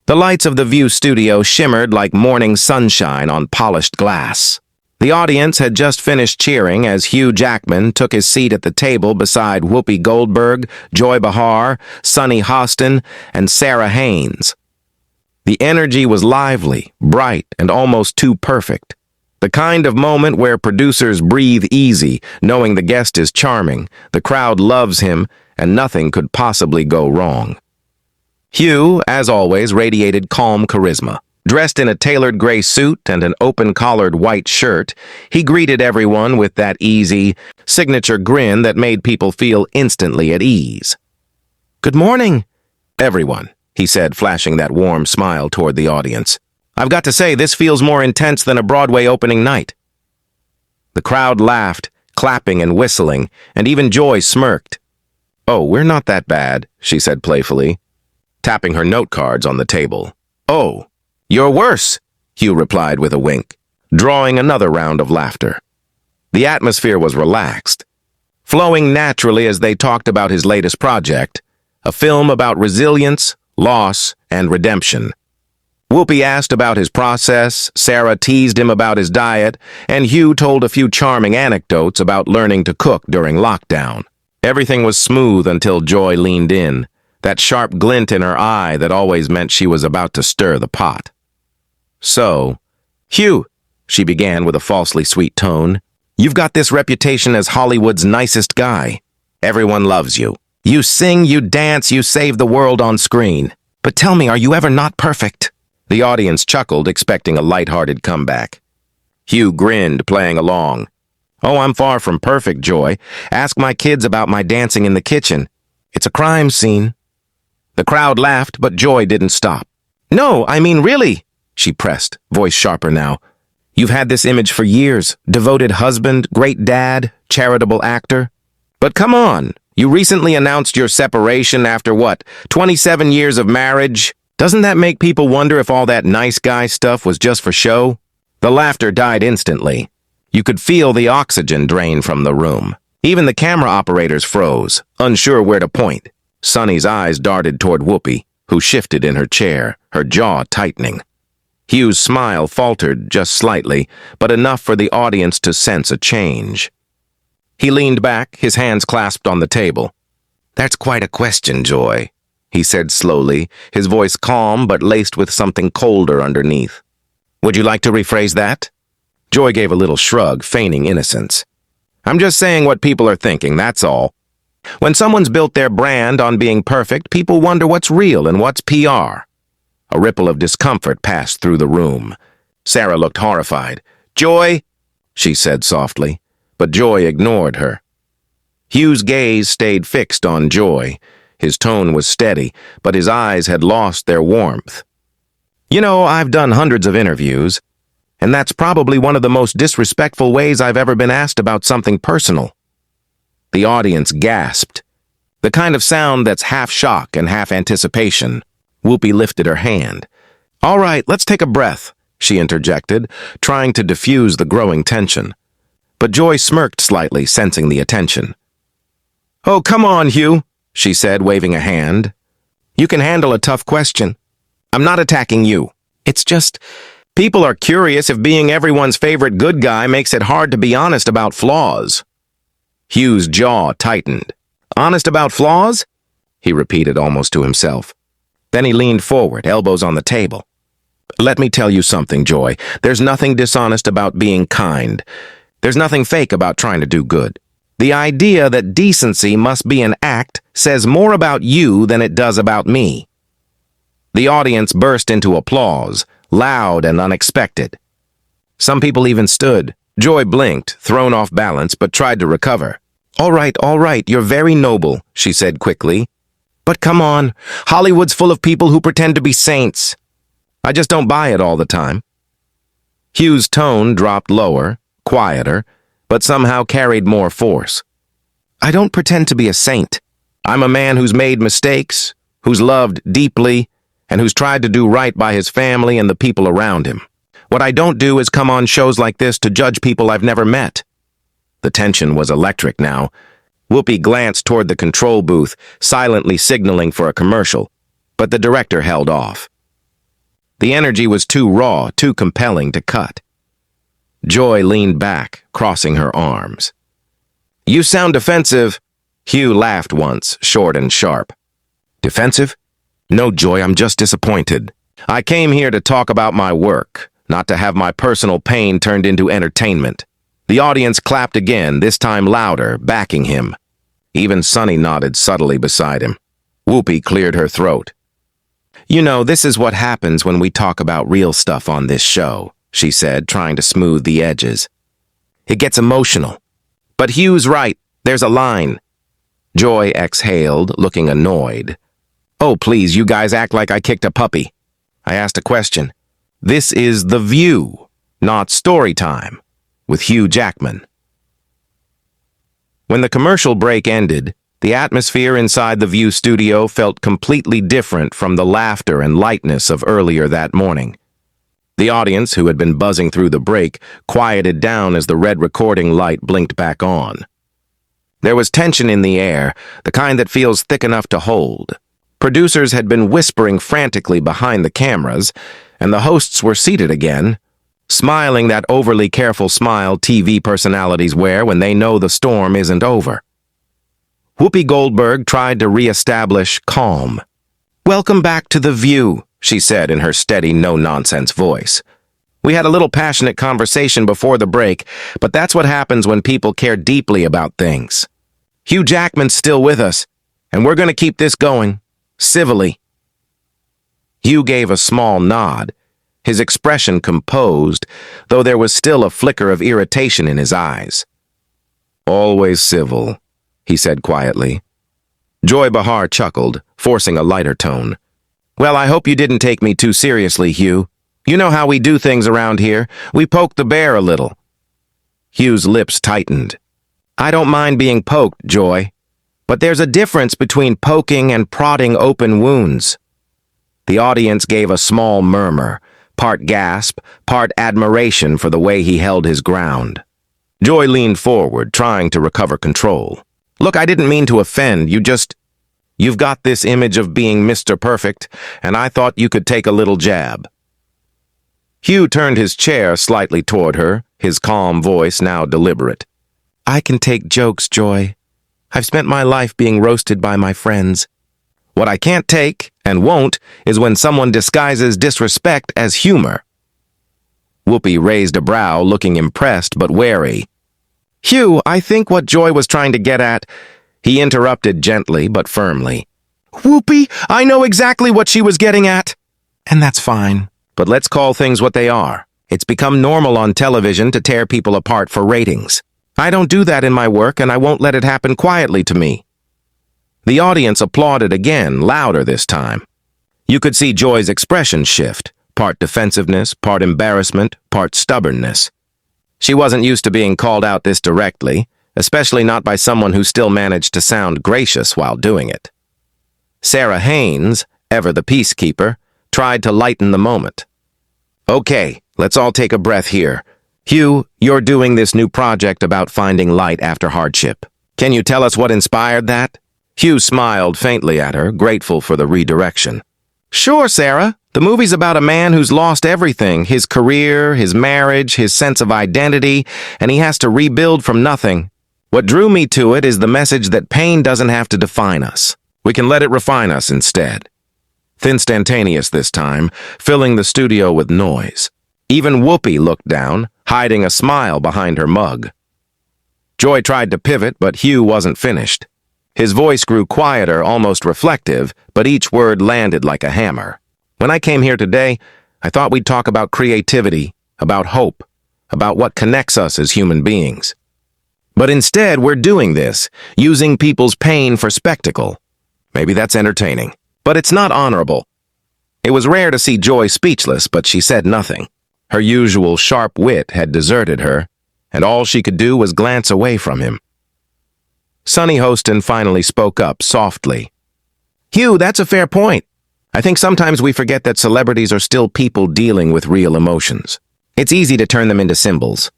The lights of the View studio shimmered like morning sunshine on polished glass. The audience had just finished cheering as Hugh Jackman took his seat at the table beside Whoopi Goldberg, Joy Behar, Sunny Hostin, and Sarah Haynes. The energy was lively, bright, and almost too perfect. The kind of moment where producers breathe easy, knowing the guest is charming, the crowd loves him, and nothing could possibly go wrong. Hugh, as always, radiated calm charisma. Dressed in a tailored gray suit and an open-collared white shirt, he greeted everyone with that easy, signature grin that made people feel instantly at ease. "Good morning, everyone," he said, flashing that warm smile toward the audience. "I've got to say, this feels more intense than a Broadway opening night." The crowd laughed, clapping and whistling, and even Joy smirked. "Oh, we're not that bad," she said playfully, tapping her note cards on the table. "Oh, you're worse," Hugh replied with a wink, drawing another round of laughter. The atmosphere was relaxed, flowing naturally as they talked about his latest project, a film about resilience, loss, and redemption. Whoopi asked about his process, Sarah teased him about his diet, and Hugh told a few charming anecdotes about learning to cook during lockdown. Everything was smooth until Joy leaned in, that sharp glint in her eye that always meant she was about to stir the pot. "So, Hugh," she began with a falsely sweet tone, "you've got this reputation as Hollywood's nicest guy. Everyone loves you. You sing, you dance, you save the world on screen. But tell me, are you ever not perfect?" The audience chuckled, expecting a lighthearted comeback. Hugh grinned, playing along. "Oh, I'm far from perfect, Joy. Ask my kids about my dancing in the kitchen. It's a crime scene." The crowd laughed, but Joy didn't stop. "No, I mean really," she pressed, voice sharper now. "You've had this image for years. Devoted husband, great dad, charitable actor. But come on, you recently announced your separation after what, 27 years of marriage? Doesn't that make people wonder if all that nice guy stuff was just for show?" The laughter died instantly. You could feel the oxygen drain from the room. Even the camera operators froze, unsure where to point. Sunny's eyes darted toward Whoopi, who shifted in her chair, her jaw tightening. Hugh's smile faltered just slightly, but enough for the audience to sense a change. He leaned back, his hands clasped on the table. "That's quite a question, Joy," he said slowly, his voice calm but laced with something colder underneath. "Would you like to rephrase that?" Joy gave a little shrug, feigning innocence. "I'm just saying what people are thinking, that's all. When someone's built their brand on being perfect, people wonder what's real and what's PR. A ripple of discomfort passed through the room. Sarah looked horrified. "Joy," she said softly, but Joy ignored her. Hugh's gaze stayed fixed on Joy. His tone was steady, but his eyes had lost their warmth. "You know, I've done hundreds of interviews, and that's probably one of the most disrespectful ways I've ever been asked about something personal." The audience gasped, the kind of sound that's half shock and half anticipation. Whoopi lifted her hand. "All right, let's take a breath," she interjected, trying to diffuse the growing tension. But Joy smirked slightly, sensing the attention. "Oh, come on, Hugh," she said, waving a hand. "You can handle a tough question. I'm not attacking you. It's just, people are curious if being everyone's favorite good guy makes it hard to be honest about flaws." Hugh's jaw tightened. "Honest about flaws?" he repeated almost to himself. Then he leaned forward, elbows on the table. "Let me tell you something, Joy. There's nothing dishonest about being kind. There's nothing fake about trying to do good. The idea that decency must be an act says more about you than it does about me." The audience burst into applause, loud and unexpected. Some people even stood. Joy blinked, thrown off balance, but tried to recover. All right, you're very noble," she said quickly. "But come on, Hollywood's full of people who pretend to be saints. I just don't buy it all the time." Hugh's tone dropped lower, quieter, but somehow carried more force. "I don't pretend to be a saint. I'm a man who's made mistakes, who's loved deeply, and who's tried to do right by his family and the people around him. What I don't do is come on shows like this to judge people I've never met." The tension was electric now. Whoopi glanced toward the control booth, silently signaling for a commercial, but the director held off. The energy was too raw, too compelling to cut. Joy leaned back, crossing her arms. "You sound defensive." Hugh laughed once, short and sharp. "Defensive? No, Joy, I'm just disappointed. I came here to talk about my work, not to have my personal pain turned into entertainment." The audience clapped again, this time louder, backing him. Even Sunny nodded subtly beside him. Whoopi cleared her throat. "You know, this is what happens when we talk about real stuff on this show," she said, trying to smooth the edges. "It gets emotional. But Hugh's right. There's a line." Joy exhaled, looking annoyed. "Oh, please, you guys act like I kicked a puppy. I asked a question. This is The View, not story time, with Hugh Jackman." When the commercial break ended, the atmosphere inside the View studio felt completely different from the laughter and lightness of earlier that morning. The audience, who had been buzzing through the break, quieted down as the red recording light blinked back on. There was tension in the air, the kind that feels thick enough to hold. Producers had been whispering frantically behind the cameras, and the hosts were seated again, smiling that overly careful smile TV personalities wear when they know the storm isn't over. Whoopi Goldberg tried to re-establish calm. "Welcome back to The View," she said in her steady, no-nonsense voice. "We had a little passionate conversation before the break, but that's what happens when people care deeply about things. Hugh Jackman's still with us, and we're going to keep this going, civilly." Hugh gave a small nod, his expression composed, though there was still a flicker of irritation in his eyes. "Always civil," he said quietly. Joy Behar chuckled, forcing a lighter tone. "Well, I hope you didn't take me too seriously, Hugh. You know how we do things around here. We poke the bear a little." Hugh's lips tightened. "I don't mind being poked, Joy. But there's a difference between poking and prodding open wounds." The audience gave a small murmur, part gasp, part admiration for the way he held his ground. Joy leaned forward, trying to recover control. "Look, I didn't mean to offend. You've got this image of being Mr. Perfect, and I thought you could take a little jab." Hugh turned his chair slightly toward her, his calm voice now deliberate. "I can take jokes, Joy. I've spent my life being roasted by my friends. What I can't take, and won't, is when someone disguises disrespect as humor." Whoopi raised a brow, looking impressed but wary. "Hugh, I think what Joy was trying to get at—" He interrupted gently but firmly. "Whoopi, I know exactly what she was getting at." "And that's fine. But let's call things what they are. It's become normal on television to tear people apart for ratings. I don't do that in my work, and I won't let it happen quietly to me." The audience applauded again, louder this time. You could see Joy's expression shift, part defensiveness, part embarrassment, part stubbornness. She wasn't used to being called out this directly, especially not by someone who still managed to sound gracious while doing it. Sarah Haynes, ever the peacekeeper, tried to lighten the moment. "Okay, let's all take a breath here. Hugh, you're doing this new project about finding light after hardship. Can you tell us what inspired that?" Hugh smiled faintly at her, grateful for the redirection. "Sure, Sarah. The movie's about a man who's lost everything, his career, his marriage, his sense of identity, and he has to rebuild from nothing. What drew me to it is the message that pain doesn't have to define us. We can let it refine us instead." Instantaneous this time, filling the studio with noise. Even Whoopi looked down, hiding a smile behind her mug. Joy tried to pivot, but Hugh wasn't finished. His voice grew quieter, almost reflective, but each word landed like a hammer. "When I came here today, I thought we'd talk about creativity, about hope, about what connects us as human beings. But instead, we're doing this, using people's pain for spectacle. Maybe that's entertaining, but it's not honorable." It was rare to see Joy speechless, but she said nothing. Her usual sharp wit had deserted her, and all she could do was glance away from him. Sunny Hostin finally spoke up softly. "Hugh, that's a fair point. I think sometimes we forget that celebrities are still people dealing with real emotions. It's easy to turn them into symbols.